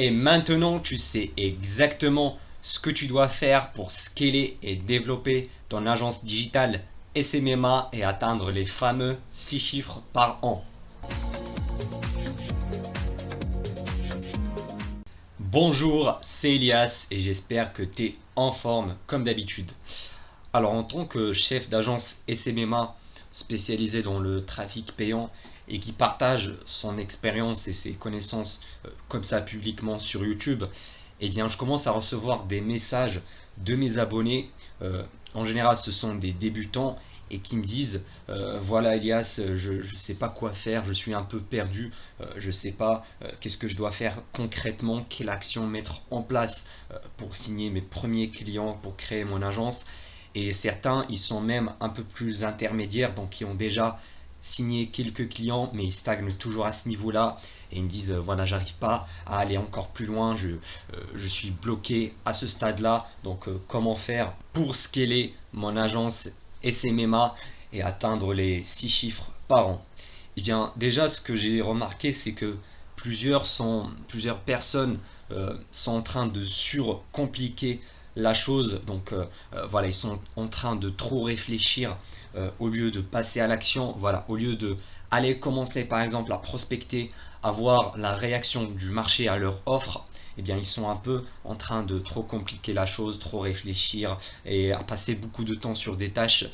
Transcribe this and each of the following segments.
Et maintenant, tu sais exactement ce que tu dois faire pour scaler et développer ton agence digitale SMMA et atteindre les fameux 6 chiffres par an. Bonjour, c'est Elias et j'espère que tu es en forme comme d'habitude. Alors en tant que chef d'agence SMMA spécialisé dans le trafic payant et qui partage son expérience et ses connaissances comme ça publiquement sur YouTube, eh bien je commence à recevoir des messages de mes abonnés. En général ce sont des débutants et qui me disent voilà Elias, je ne sais pas quoi faire, je suis un peu perdu, je ne sais pas qu'est-ce que je dois faire concrètement, quelle action mettre en place pour signer mes premiers clients, pour créer mon agence. Et certains, ils sont même un peu plus intermédiaires, donc ils ont déjà signé quelques clients, mais ils stagnent toujours à ce niveau-là. Et ils me disent, voilà, j'arrive pas à aller encore plus loin, je suis bloqué à ce stade-là. Donc comment faire pour scaler mon agence SMMA et atteindre les 6 chiffres par an? Eh bien, déjà, ce que j'ai remarqué, c'est que plusieurs personnes sont en train de surcompliquer la chose. Donc voilà, ils sont en train de trop réfléchir au lieu de passer à l'action. Voilà, au lieu de aller commencer par exemple à prospecter, à voir la réaction du marché à leur offre. Eh bien, ils sont un peu en train de trop compliquer la chose, trop réfléchir et à passer beaucoup de temps sur des tâches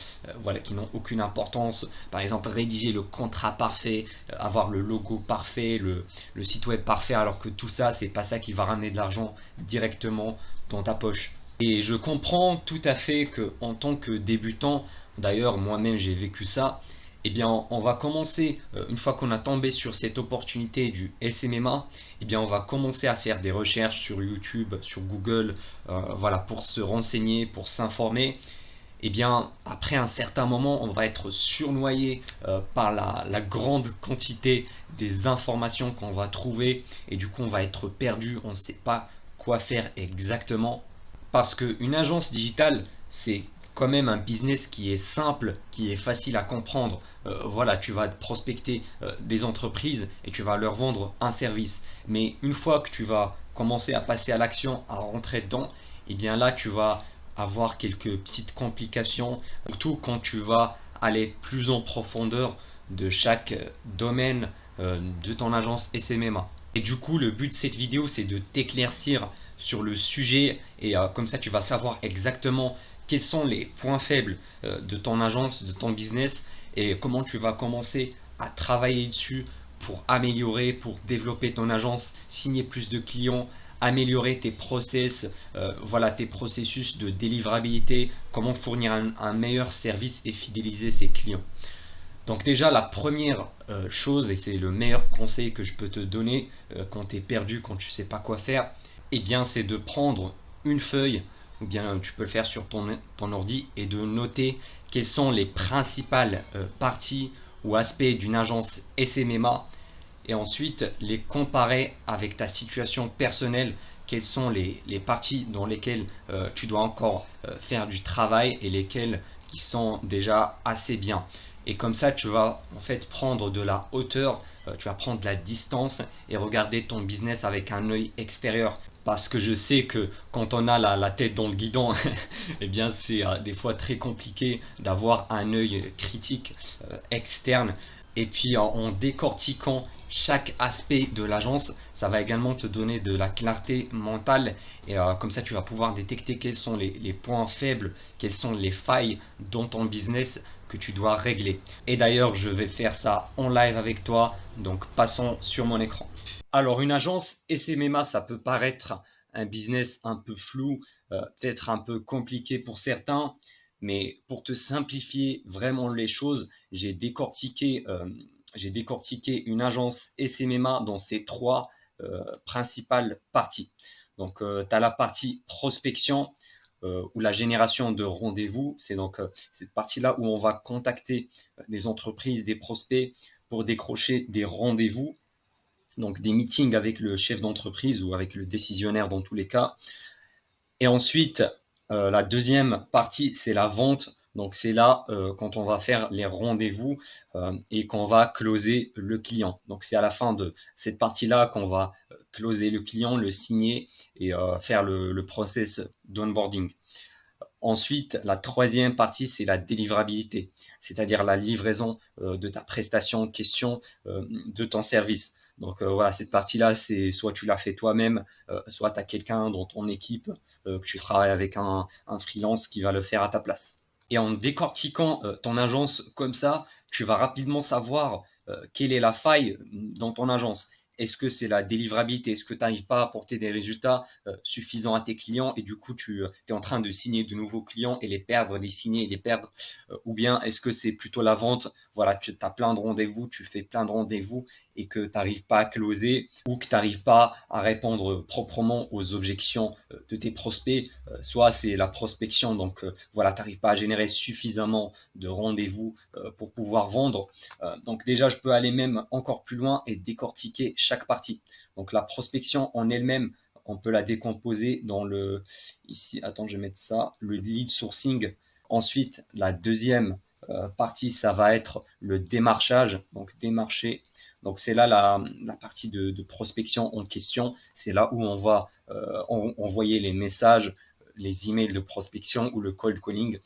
voilà, qui n'ont aucune importance. Par exemple, rédiger le contrat parfait, avoir le logo parfait, le site web parfait, alors que tout ça, c'est pas ça qui va ramener de l'argent directement dans ta poche. Et je comprends tout à fait que en tant que débutant, d'ailleurs moi-même j'ai vécu ça, eh bien on va commencer, une fois qu'on a tombé sur cette opportunité du SMMA, eh bien on va commencer à faire des recherches sur YouTube, sur Google, voilà, pour se renseigner, pour s'informer. Eh bien après un certain moment, on va être surnoyé par la grande quantité des informations qu'on va trouver et du coup on va être perdu, on ne sait pas quoi faire exactement. Parce qu'une agence digitale, c'est quand même un business qui est simple, qui est facile à comprendre. Voilà, tu vas prospecter des entreprises et tu vas leur vendre un service. Mais une fois que tu vas commencer à passer à l'action, à rentrer dedans, et bien là, tu vas avoir quelques petites complications, surtout quand tu vas aller plus en profondeur de chaque domaine de ton agence SMMA. Et du coup, le but de cette vidéo, c'est de t'éclaircir sur le sujet et comme ça, tu vas savoir exactement quels sont les points faibles de ton agence, de ton business et comment tu vas commencer à travailler dessus pour améliorer, pour développer ton agence, signer plus de clients, améliorer tes process, voilà, tes processus de délivrabilité, comment fournir un meilleur service et fidéliser ses clients. Donc déjà la première chose, et c'est le meilleur conseil que je peux te donner quand tu es perdu, quand tu ne sais pas quoi faire, eh bien c'est de prendre une feuille, ou bien tu peux le faire sur ton ordi, et de noter quelles sont les principales parties ou aspects d'une agence SMMA, et ensuite les comparer avec ta situation personnelle, quelles sont les parties dans lesquelles tu dois encore faire du travail et lesquelles qui sont déjà assez bien. Et comme ça, tu vas en fait prendre de la hauteur, tu vas prendre de la distance et regarder ton business avec un œil extérieur. Parce que je sais que quand on a la tête dans le guidon, eh bien c'est des fois très compliqué d'avoir un œil critique externe. Et puis en décortiquant chaque aspect de l'agence, ça va également te donner de la clarté mentale et comme ça tu vas pouvoir détecter quels sont les points faibles, quelles sont les failles dans ton business que tu dois régler. Et d'ailleurs je vais faire ça en live avec toi, donc passons sur mon écran. Alors une agence SMMA, ça peut paraître un business un peu flou, peut-être un peu compliqué pour certains, mais pour te simplifier vraiment les choses, j'ai décortiqué une agence SMMA dans ces trois principales parties. Donc, tu as la partie prospection ou la génération de rendez-vous. C'est donc cette partie-là où on va contacter des entreprises, des prospects pour décrocher des rendez-vous, donc des meetings avec le chef d'entreprise ou avec le décisionnaire dans tous les cas. Et ensuite, la deuxième partie, c'est la vente. Donc c'est là quand on va faire les rendez-vous et qu'on va closer le client. Donc c'est à la fin de cette partie-là qu'on va closer le client, le signer et faire le process d'onboarding. Ensuite, la troisième partie, c'est la délivrabilité, c'est-à-dire la livraison de ta prestation en question, de ton service. Donc voilà, cette partie-là, c'est soit tu l'as fait toi-même, soit tu as quelqu'un dans ton équipe, que tu travailles avec un freelance qui va le faire à ta place. Et en décortiquant ton agence comme ça, tu vas rapidement savoir quelle est la faille dans ton agence. Est-ce que c'est la délivrabilité? Est-ce que tu n'arrives pas à apporter des résultats suffisants à tes clients et du coup tu es en train de signer de nouveaux clients et les perdre, les signer et les perdre? Ou bien est-ce que c'est plutôt la vente? Voilà, tu as plein de rendez-vous, tu fais plein de rendez-vous et que tu n'arrives pas à closer ou que tu n'arrives pas à répondre proprement aux objections de tes prospects. Soit c'est la prospection, donc voilà, tu n'arrives pas à générer suffisamment de rendez-vous pour pouvoir vendre. Donc déjà, je peux aller même encore plus loin et décortiquer chaque partie. Donc la prospection en elle-même, on peut la décomposer dans le, ici, attends, je vais mettre ça, le lead sourcing. Ensuite, la deuxième partie, ça va être le démarchage, donc démarcher. Donc c'est là la partie de prospection en question. C'est là où on va envoyer les messages, les emails de prospection ou le cold calling.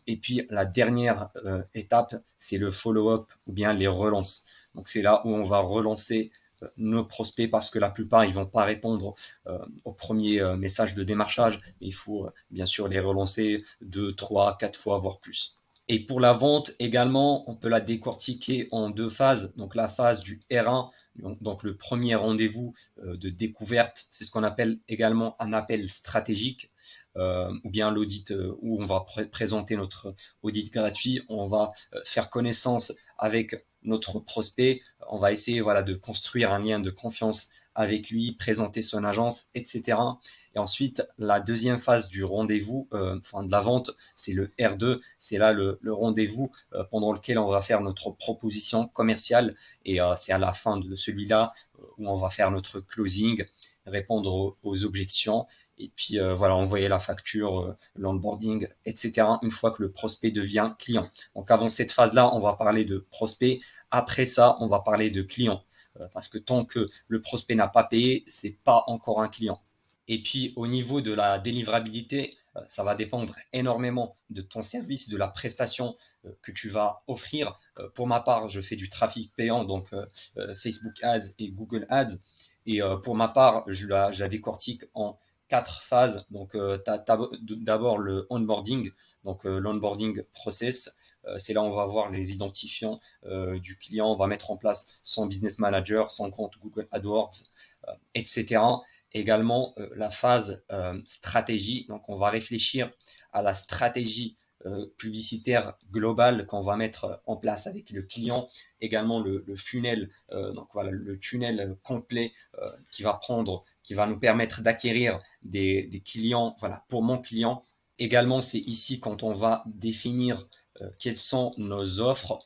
Et puis la dernière étape, c'est le follow-up ou bien les relances. Donc c'est là où on va relancer nos prospects parce que la plupart ils vont pas répondre au premier message de démarchage. Il faut bien sûr les relancer 2, 3, 4 fois voire plus. Et pour la vente également, on peut la décortiquer en deux phases. Donc la phase du R1, donc le premier rendez-vous de découverte, c'est ce qu'on appelle également un appel stratégique ou bien l'audit où on va présenter notre audit gratuit. On va faire connaissance avec notre prospect. On va essayer voilà, de construire un lien de confiance avec lui, présenter son agence, etc. Et ensuite, la deuxième phase du rendez-vous, enfin de la vente, c'est le R2. C'est là le rendez-vous pendant lequel on va faire notre proposition commerciale. Et c'est à la fin de celui-là où on va faire notre closing, répondre aux objections et puis voilà, envoyer la facture, l'onboarding, etc. une fois que le prospect devient client. Donc avant cette phase-là, on va parler de prospect. Après ça, on va parler de client. Parce que tant que le prospect n'a pas payé, c'est pas encore un client. Et puis au niveau de la délivrabilité, ça va dépendre énormément de ton service, de la prestation que tu vas offrir. Pour ma part, je fais du trafic payant, donc Facebook Ads et Google Ads. Et pour ma part, je la décortique en 4 phases. Donc, tu as d'abord le onboarding, donc l'onboarding process. C'est là où on va voir les identifiants du client. On va mettre en place son business manager, son compte Google AdWords, etc. Également, la phase stratégie. Donc, on va réfléchir à la stratégie publicitaire globale qu'on va mettre en place avec le client. Également, le funnel, donc voilà, le tunnel complet qui va nous permettre d'acquérir des clients, voilà, pour mon client. Également, c'est ici quand on va définir quelles sont nos offres.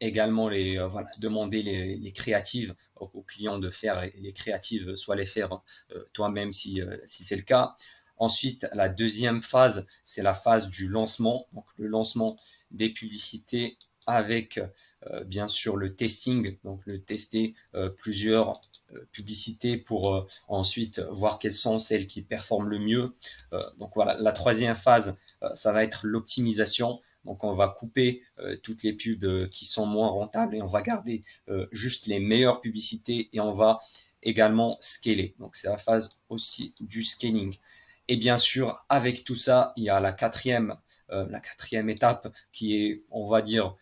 Également, voilà, demander les créatives aux clients de faire les créatives, soit les faire toi-même si c'est le cas. Ensuite, la deuxième phase, c'est la phase du lancement, donc le lancement des publicités avec bien sûr le testing, donc le tester plusieurs publicités pour ensuite voir quelles sont celles qui performent le mieux. Donc voilà, la troisième phase, ça va être l'optimisation. Donc on va couper toutes les pubs qui sont moins rentables et on va garder juste les meilleures publicités et on va également scaler. Donc c'est la phase aussi du scaling. Et bien sûr, avec tout ça, il y a la quatrième étape qui est, on va dire,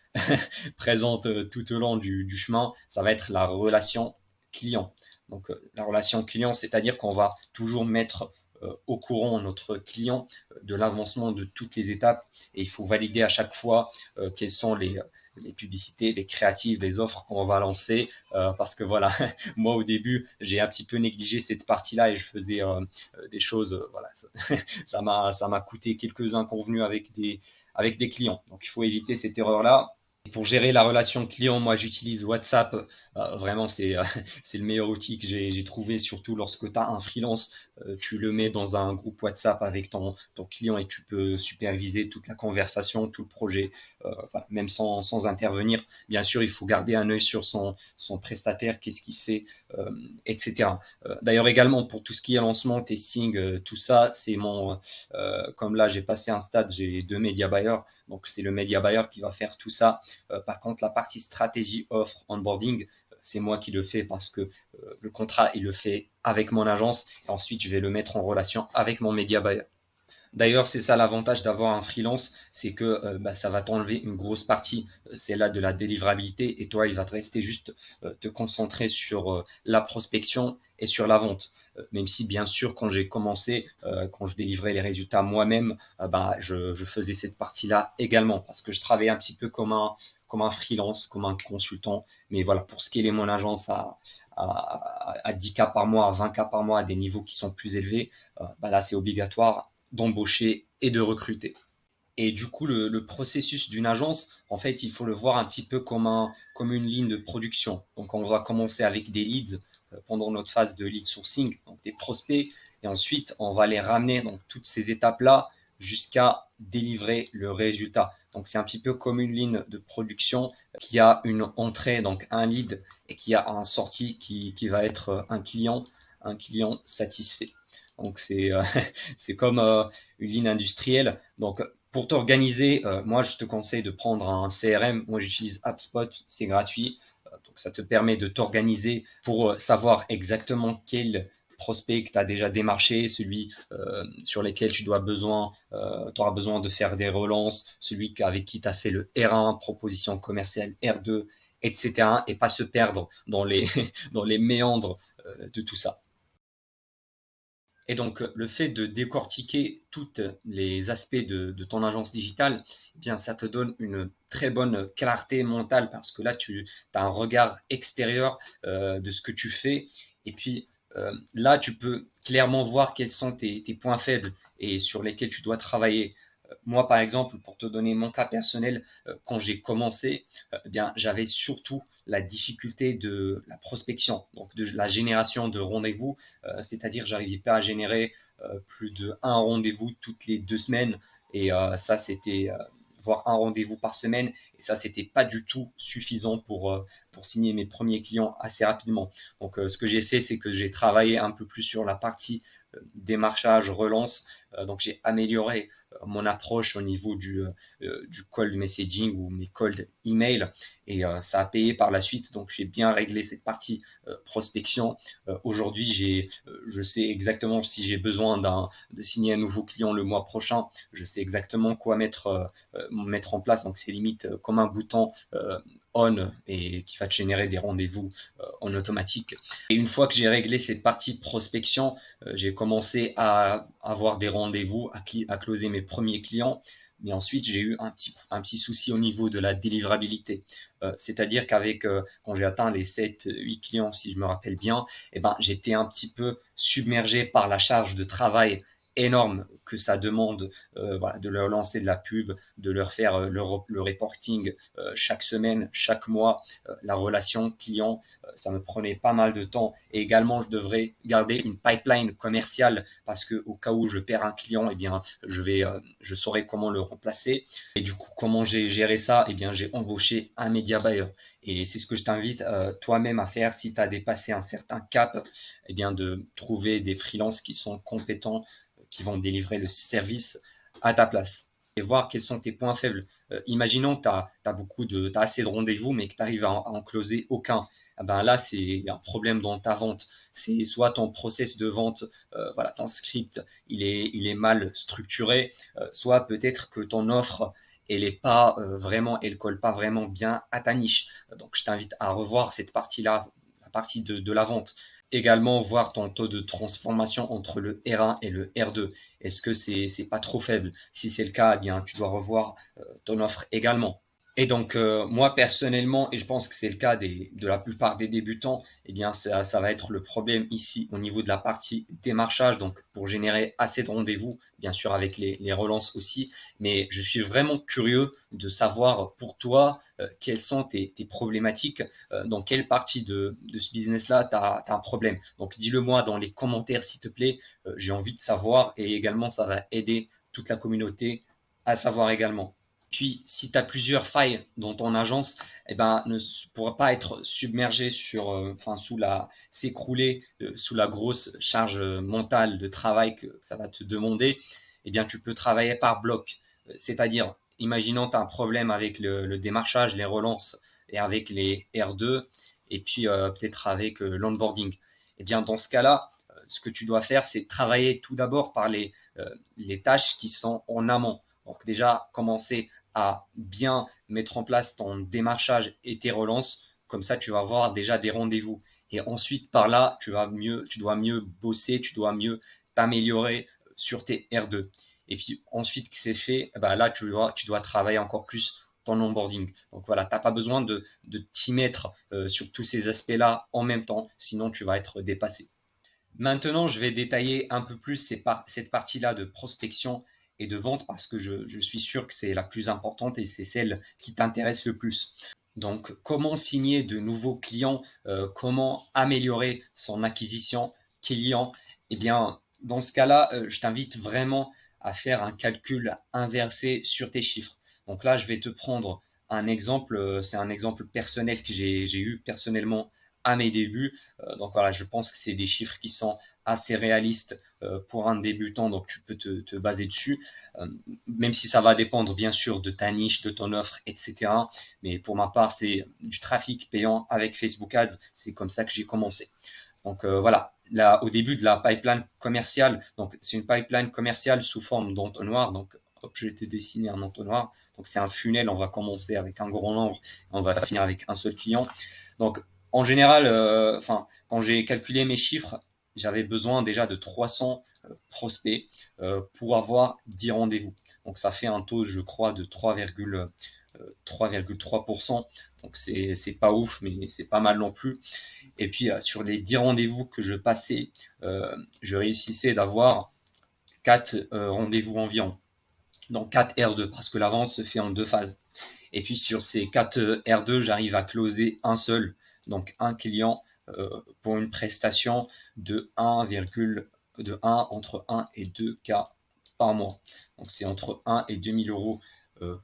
présente tout au long du chemin. Ça va être la relation client. Donc, la relation client, c'est-à-dire qu'on va toujours mettre au courant notre client de l'avancement de toutes les étapes et il faut valider à chaque fois quelles sont les publicités, les créatives, les offres qu'on va lancer parce que voilà, moi au début j'ai un petit peu négligé cette partie-là et je faisais des choses, voilà, ça m'a coûté quelques inconvenus avec des clients. Donc il faut éviter cette erreur-là. Pour gérer la relation client, moi j'utilise WhatsApp. Vraiment, c'est le meilleur outil que j'ai trouvé, surtout lorsque tu as un freelance. Tu le mets dans un groupe WhatsApp avec ton client et tu peux superviser toute la conversation, tout le projet, enfin, même sans intervenir. Bien sûr, il faut garder un œil sur son prestataire, qu'est-ce qu'il fait, etc. D'ailleurs, également pour tout ce qui est lancement, testing, tout ça, comme là j'ai passé un stade, j'ai 2 média buyers, donc c'est le média buyer qui va faire tout ça. Par contre, la partie stratégie, offre, onboarding, c'est moi qui le fais parce que le contrat, il le fait avec mon agence et ensuite je vais le mettre en relation avec mon média buyer. D'ailleurs, c'est ça l'avantage d'avoir un freelance, c'est que ça va t'enlever une grosse partie, c'est là de la délivrabilité, et toi, il va te rester juste te concentrer sur la prospection et sur la vente. Même si, bien sûr, quand j'ai commencé, quand je délivrais les résultats moi-même, je faisais cette partie-là également, parce que je travaillais un petit peu comme un freelance, comme un consultant. Mais voilà, pour scaler mon agence à 10K par mois, à 20K par mois, à des niveaux qui sont plus élevés, là, c'est obligatoire d'embaucher et de recruter. Et du coup, le processus d'une agence, en fait, il faut le voir un petit peu comme une ligne de production. Donc, on va commencer avec des leads pendant notre phase de lead sourcing, donc des prospects, et ensuite, on va les ramener dans toutes ces étapes-là jusqu'à délivrer le résultat. Donc, c'est un petit peu comme une ligne de production qui a une entrée, donc un lead, et qui a un sortie qui va être un client satisfait. Donc, c'est comme une ligne industrielle. Donc, pour t'organiser, moi, je te conseille de prendre un CRM. Moi, j'utilise HubSpot, c'est gratuit. Donc, ça te permet de t'organiser pour savoir exactement quel prospect que tu as déjà démarché, celui sur lequel tu auras besoin de faire des relances, celui avec qui tu as fait le R1, proposition commerciale R2, etc. Et pas se perdre dans dans les méandres de tout ça. Et donc, le fait de décortiquer tous les aspects de ton agence digitale, eh bien, ça te donne une très bonne clarté mentale parce que là, tu as un regard extérieur de ce que tu fais. Et puis, là, tu peux clairement voir quels sont tes points faibles et sur lesquels tu dois travailler. Moi, par exemple, pour te donner mon cas personnel, quand j'ai commencé, eh bien, j'avais surtout la difficulté de la prospection, donc de la génération de rendez-vous, c'est-à-dire j'arrivais pas à générer plus de un rendez-vous toutes les 2 semaines, et ça, c'était voire un rendez-vous par semaine, et ça, c'était pas du tout suffisant pour signer mes premiers clients assez rapidement. Donc, ce que j'ai fait, c'est que j'ai travaillé un peu plus sur la partie démarchage, relance. Donc, j'ai amélioré mon approche au niveau du cold messaging ou mes cold email, et ça a payé par la suite. Donc j'ai bien réglé cette partie prospection. Aujourd'hui, je sais exactement si j'ai besoin de signer un nouveau client le mois prochain. Je sais exactement quoi mettre en place. Donc c'est limite comme un bouton on et qui va te générer des rendez-vous en automatique. Et une fois que j'ai réglé cette partie prospection, j'ai commencé à avoir des rendez-vous, à closer mes premiers clients. Mais ensuite, j'ai eu un petit souci au niveau de la délivrabilité. C'est-à-dire quand j'ai atteint les 7-8 clients, si je me rappelle bien, eh ben, j'étais un petit peu submergé par la charge de travail énorme que ça demande, voilà, de leur lancer de la pub, de leur faire le reporting chaque semaine, chaque mois, la relation client, ça me prenait pas mal de temps. Et également, je devrais garder une pipeline commerciale parce que au cas où je perds un client, eh bien, je saurai comment le remplacer. Et du coup, comment j'ai géré ça? Eh bien, j'ai embauché un média buyer. Et c'est ce que je t'invite toi-même à faire si tu as dépassé un certain cap, eh bien, de trouver des freelances qui sont compétents, qui vont délivrer le service à ta place. Et voir quels sont tes points faibles. Imaginons que tu as assez de rendez-vous, mais que tu arrives à en closer aucun. Eh ben là, c'est un problème dans ta vente. C'est soit ton process de vente, voilà, ton script, il est mal structuré, soit peut-être que ton offre, elle est pas vraiment, elle colle pas vraiment bien à ta niche. Donc, je t'invite à revoir cette partie-là, la partie de la vente. Également, voir ton taux de transformation entre le R1 et le R2. Est-ce que c'est pas trop faible? Si c'est le cas, eh bien, tu dois revoir ton offre également. Et donc, moi personnellement, et je pense que c'est le cas de la plupart des débutants, eh bien, ça va être le problème ici au niveau de la partie démarchage, donc pour générer assez de rendez-vous, bien sûr avec les relances aussi. Mais je suis vraiment curieux de savoir pour toi quelles sont tes problématiques, dans quelle partie de ce business-là tu as un problème. Donc, dis-le moi dans les commentaires, s'il te plaît. J'ai envie de savoir et également, ça va aider toute la communauté à savoir également. Puis, si tu as plusieurs failles dans ton agence, eh ben, ne pourra pas être submergé enfin, s'écrouler sous la grosse charge mentale de travail que ça va te demander. Eh bien, tu peux travailler par bloc. C'est-à-dire, imaginons tu as un problème avec le démarchage, les relances et avec les R2, et puis peut-être avec l'onboarding. Eh bien, dans ce cas-là, ce que tu dois faire, c'est travailler tout d'abord par les tâches qui sont en amont. Donc déjà, commencer à bien mettre en place ton démarchage et tes relances. Comme ça, tu vas avoir déjà des rendez-vous. Et ensuite, par là, tu dois mieux bosser, tu dois mieux t'améliorer sur tes R2. Et puis ensuite que c'est fait, bah là, tu dois travailler encore plus ton onboarding. Donc voilà, tu n'as pas besoin de t'y mettre sur tous ces aspects-là en même temps, sinon tu vas être dépassé. Maintenant, je vais détailler un peu plus cette partie-là de prospection et de vente parce que je suis sûr que c'est la plus importante et c'est celle qui t'intéresse le plus. Donc, comment signer de nouveaux clients, comment améliorer son acquisition client? Eh bien, dans ce cas-là, je t'invite vraiment à faire un calcul inversé sur tes chiffres. Donc là, je vais te prendre un exemple, c'est un exemple personnel que j'ai eu personnellement à mes débuts. Donc voilà, je pense que c'est des chiffres qui sont assez réalistes pour un débutant, donc tu peux te baser dessus, euh, même si ça va dépendre bien sûr de ta niche, de ton offre, etc. Mais pour ma part, c'est du trafic payant avec Facebook Ads, c'est comme ça que j'ai commencé. Donc voilà, là au début de la pipeline commerciale, donc c'est une pipeline commerciale sous forme d'entonnoir, donc hop, je vais te dessiner un entonnoir. Donc c'est un funnel, on va commencer avec un grand nombre, on va finir avec un seul client. Donc en général, enfin, quand j'ai calculé mes chiffres, j'avais besoin déjà de 300 prospects pour avoir 10 rendez-vous. Donc ça fait un taux, je crois, de 3,3%. Donc c'est pas ouf, mais c'est pas mal non plus. Et puis sur les 10 rendez-vous que je passais, je réussissais d'avoir 4 rendez-vous environ. Donc 4 R2, parce que la vente se fait en deux phases. Et puis sur ces 4 R2, j'arrive à closer un seul, donc un client pour une prestation de 1, entre 1 et 2 K par mois. Donc c'est entre 1 et 2 000 euros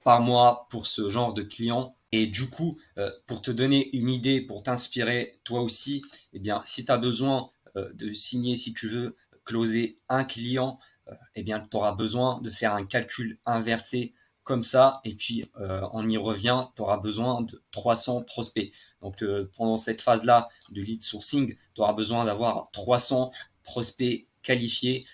par mois pour ce genre de client. Et du coup, pour te donner une idée, pour t'inspirer toi aussi, eh bien, si tu as besoin de signer, si tu veux closer un client, eh bien, tu auras besoin de faire un calcul inversé comme ça, et puis on y revient, tu auras besoin de 300 prospects. Donc pendant cette phase-là de lead sourcing, tu auras besoin d'avoir 300 prospects qualifiés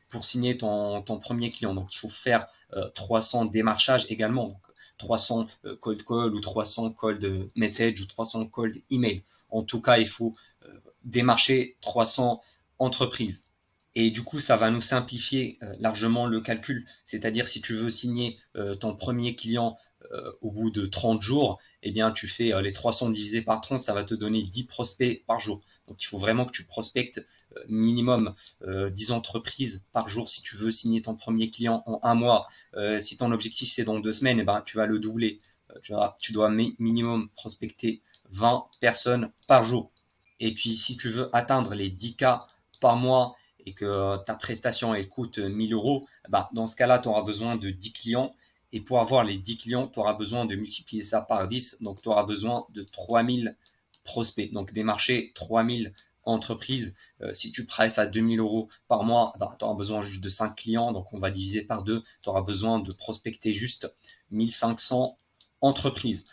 pour signer ton premier client. Donc il faut faire 300 démarchages également. Donc 300 cold call ou 300 cold message ou 300 cold email. En tout cas, il faut démarcher 300 entreprises. Et du coup, ça va nous simplifier largement le calcul. C'est-à-dire, si tu veux signer ton premier client au bout de 30 jours, eh bien, tu fais les 300 divisé par 30, ça va te donner 10 prospects par jour. Donc, il faut vraiment que tu prospectes minimum 10 entreprises par jour si tu veux signer ton premier client en un mois. Si ton objectif, c'est dans 2 semaines, eh ben, tu vas le doubler. Tu dois minimum prospecter 20 personnes par jour. Et puis, si tu veux atteindre les 10K par mois et que ta prestation elle coûte 1000 euros, bah, dans ce cas-là, tu auras besoin de 10 clients. Et pour avoir les 10 clients, tu auras besoin de multiplier ça par 10. Donc, tu auras besoin de 3000 prospects. Donc, démarcher 3000 entreprises. Si tu presses à 2000 euros par mois, bah, tu auras besoin juste de 5 clients. Donc, on va diviser par 2. Tu auras besoin de prospecter juste 1500 entreprises.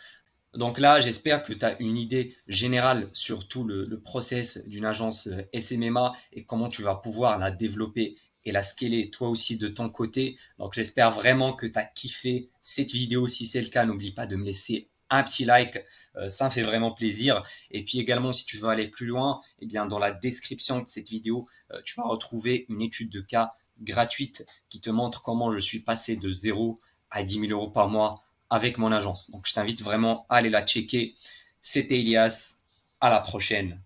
Donc là, j'espère que tu as une idée générale sur tout le process d'une agence SMMA et comment tu vas pouvoir la développer et la scaler toi aussi de ton côté. Donc j'espère vraiment que tu as kiffé cette vidéo. Si c'est le cas, n'oublie pas de me laisser un petit like, ça me fait vraiment plaisir. Et puis également, si tu veux aller plus loin, eh bien dans la description de cette vidéo, tu vas retrouver une étude de cas gratuite qui te montre comment je suis passé de 0 à 10 000 euros par mois avec mon agence. Donc je t'invite vraiment à aller la checker. C'était Elias, à la prochaine.